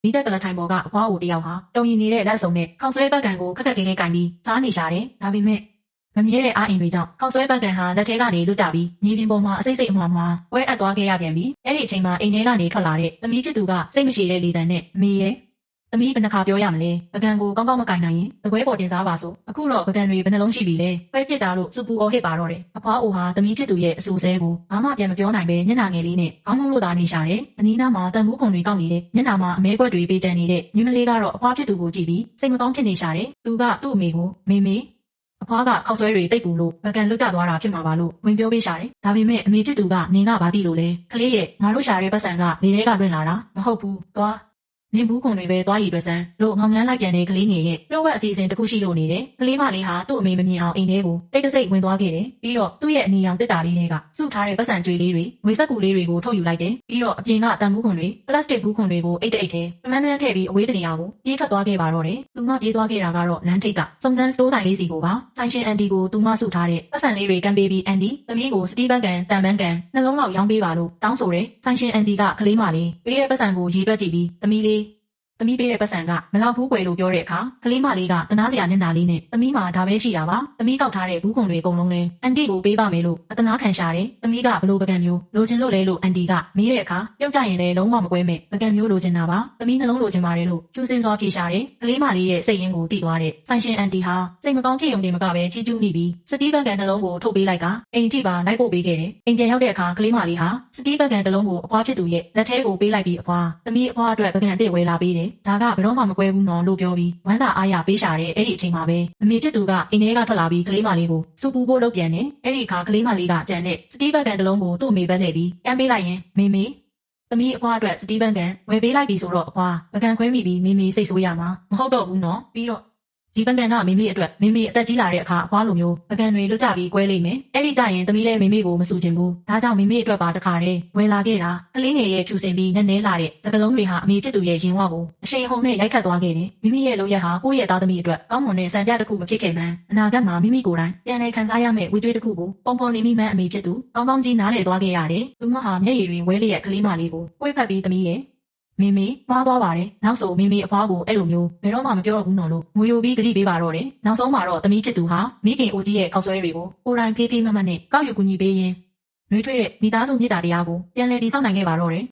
မိသက်ကလထိုင်ပေါ်ကအဖွားအိုတယောက်ဟာတုံရင်နေတဲ့လက်စုံနဲ့ခေါင်းဆွဲပတ်ကန်ကိုခက်ခက်ခဲခဲကင်ပြီးစားနေရှာတယ်။ဒါပေမဲ့မမြဲတဲ့အားအင်တွေကြောင့်ခေါင်းဆွဲပတ်ကန်ဟာလက်ထဲကနေလွတ်ကျပြီးမြေပြင်ပေါ်မှာအစိမ့်စိမ့်အမွှားမွှားဝဲအပ်သွားခဲ့ရပြန်ပြီ။အဲ့ဒီအချိန်မှာအိမ်ထဲကနေထွက်လာတဲ့သမီးဖြစ်သူကစိတ်မရှိတဲ့လေတံနဲ့အမေရဲ့သမီးဘယ်နှခါပြောရမလဲပကံကိုကောင်းကောင်းမကင်နိုင်ရင်တပွဲပေါ်တင်စားပါဆိုအခုတော့ပကံတွေဘယ်နှလုံးရှိပြီလဲခွဲပစ်တာလို့စူပူအော်ဟစ်ပါတော့တယ်အဖွားအိုဟာသမီးဖြစ်သူရဲ့အဆူဆဲကိုဘာမှပြန်မပြောနိုင်ပဲမျက်နှာငယ်လေးနဲ့ခေါင်းလုံးလို့သာနေရှာတယ်အနီးနားမှာတန်ဖိုးခုံတွေကောက်နေတဲ့မျက်နှာမှာအမဲကွက်တွေပေးချင်နေတဲ့ညီမလေးကတော့အဖွားဖြစ်သူကိုကြည့်ပြီးစိတ်မကောင်းဖြစ်နေရှာတယ်သူကသူ့အမေကိုမေအဖွားကခောက်ဆွဲတွေတိတ်ပူလို့ပကံလွတ်ကျသွားတာဖြစ်မှာပါလို့ဝင်ပြောပေးရှာတယ်ဒါပေမဲ့အမေဖြစ်သူကနင်ကဘာတိလို့လဲကလေးရဲ့ငါတို့ရှာတဲ့ပတ်စံကလေထဲကလွင့်လာတာမဟုတ်ဘူးသွားနင်ဘူးခွန်တွေပဲသွားရည်ပဲစမ်းလို့ငေါငန်းလိုက်ပြန်တဲ့ကလေးငယ်ရဲ့ပြုတ်ဝက်အစီအစဉ်တစ်ခုရှိလို့နေတယ်ကလေးမလေးဟာသူ့အမေမမြင်အောင်အိမ်ထဲကိုတိတ်တဆိတ်ဝင်သွားခဲ့တယ်ပြီးတော့သူ့ရဲ့အနီရောင်တစ်တာလေးတွေကစုထားတဲ့ပတ်စံကြွေလေးတွေငွေစက်ကူလေးတွေကိုထုတ်ယူလိုက်တယ်ပြီးတော့အပြင်ကတန်ဘူးခွန်တွေပလတ်စတစ်ဘူးခွန်တွေကိုအိတ်တိတ်ထဲပမန်းတန်းထည့်ပြီးအဝေးတနေရာကိုပြေးထွက်သွားခဲ့ပါတော့တယ်သူမပြေးသွားခဲ့တာကတော့လမ်းထိပ်ကစုံစမ်းစတိုးဆိုင်လေးစီကိုပါဆိုင်ရှင်အန်တီကိုသူမစုထားတဲ့ပတ်စံလေးတွေကမ်းပေးပြီးအန်တီသမီးကိုစတီးဘန်ကန်တန်ဘန်ကန်နှလုံးလောက်ရောင်းပေးပါလို့တောင်းဆိုတယ်ဆိုင်ရှင်အန်တီကကလေးမလေးပေးတဲ့ပတ်စံကိုရေတွက်ကြည့်ပြီးသမီးပေးတဲ့ပတ်စံကမလောက်ဘူးကွယ်လို့ပြောတဲ့အခါကလေးမလေးကတနာစရာမျက်နှာလေးနဲ့သမီးမှာဒါပဲရှိတာပါသမီးကောက်ထားတဲ့ဘူးခွန်တွေအကုန်လုံးလဲအန်တီကိုပေးပါမယ်လို့အတနာခံရှာတယ်သမီးကဘလို့ပကံမျိုးလိုချင်လို့လဲလို့အန်တီကမေးတဲ့အခါပြုတ်ကြရင်လဲလုံးဝမကွဲမဲ့ပကံမျိုးလိုချင်တာပါသမီးနှလုံးလိုချင်ပါတယ်လို့ကျူးစင်စွာဖြေရှာတယ်ကလေးမလေးရဲ့စိတ်ရင်းကိုသိသွားတဲ့ဆိုင်ရှင်အန်တီဟာစိတ်မကောင်းဖြစ်ုံတင်မကပဲချီးကျူးမိပြီးစတီးဘန်ကန်နှလုံးကိုထုတ်ပေးလိုက်ကအိမ်ထိပါလိုက်ပို့ပေးခဲ့တယ်အိမ်ပြန်ရောက်တဲ့အခါကလေးမလေးဟာစတီးဘန်ကန်တစ်လုံးကိုအဖွားဖြစ်သူရဲ့လက်ထဲကိုပေးလိုက်ပြီးအဖွားသမီးအဖွားအတွက်ပကံအစ်စ်ဝယ်လာပေးတယ်ဒါကဘယ်တော့မှမကွဲဘူးနော်လို့ပြောပြီးဝမ်းသာအားရပေးရှာတဲ့အဲ့ဒီအချိန်မှာပဲအမေဖြစ်သူကအိမ်ထဲကထွက်လာပြီးကလေးမလေးကိုစူပူဖို့လုပ်ပြန်တယ်အဲ့ဒီအခါကလေးမလေးကကြံတဲ့စတီးဘန်ကန်တစ်လုံးကိုသူ့အမေဘက်လှည့်ပြီးကမ်းပေးလိုက်ရင်မေသမီးအဖွားအတွက်စတီးဘန်ကန်ဝယ်ပေးလိုက်ပြီဆိုတော့အဖွားပကံခွဲမိပြီးမေစိတ်ဆိုးရမှာမဟုတ်တော့ဘူးနော်ပြီးတော့ဒီပကံကမေအတွက်မေအသက်ကြီးလာတဲ့အခါအဖွားလိုမျိုးပကံတွေလွတ်ကြပြီးကွဲလိမ့်မယ်အဲ့ဒီကြရင်သမီးလည်းမေကိုမဆူချင်ဘူးဒါကြောင့်မေအတွက်ပါတခါတည်းဝယ်လာခဲ့တာကလေးငယ်ရဲ့ဖြူစင်ပြီးနက်နဲလာတဲ့စကလုံးတွေဟာအမေဖြစ်သူရဲ့ရင်ဝကိုအရှိန်ဟုန်နဲ့ရိုက်ခတ်သွားခဲ့တယ်မိရဲ့လုပ်ရက်ဟာကိုယ့်ရဲ့သားသမီးအတွက်ကောင်းမွန်တဲ့စံပြတစ်ခုမဖြစ်ခဲ့မှန်းအနာဂတ်မှာမိကိုယ်တိုင်ပြန်လည်ခံစားရမယ့်ဝေကြွေးတစ်ခုကိုပုံဖော်နေမိမှန်းအမေဖြစ်သူကောင်းကောင်းကြီးနားလည်သွားခဲ့ရတယ်သူမဟာမျက်ရည်တွေဝဲလျက်ကလေးမလေးကိုပွေ့ဖက်ပြီးသမီးရဲ့မေမှားသွားပါတယ်နောက်ဆိုမေအဖွားကိုအဲ့လိုမျိုးဘယ်တော့မှမပြောတော့ဘူးနော်လို့ငွေယူပြီးဂတိပေးပါတော့တယ်နောက်ဆုံးမှာတော့သမီးဖြစ်သူဟာမိခင်အိုကြီးရဲ့ခောက်ဆွဲတွေကိုကိုယ်တိုင်ဖေးမတ်နဲ့ကောက်ယူကူညီပေးရင်းနှွေးထွေးတဲ့မိသားစုမြစ်တာတရားကိုပြန်လည်တည်ဆောက်နိုင်ခဲ့ပါတော့တယ်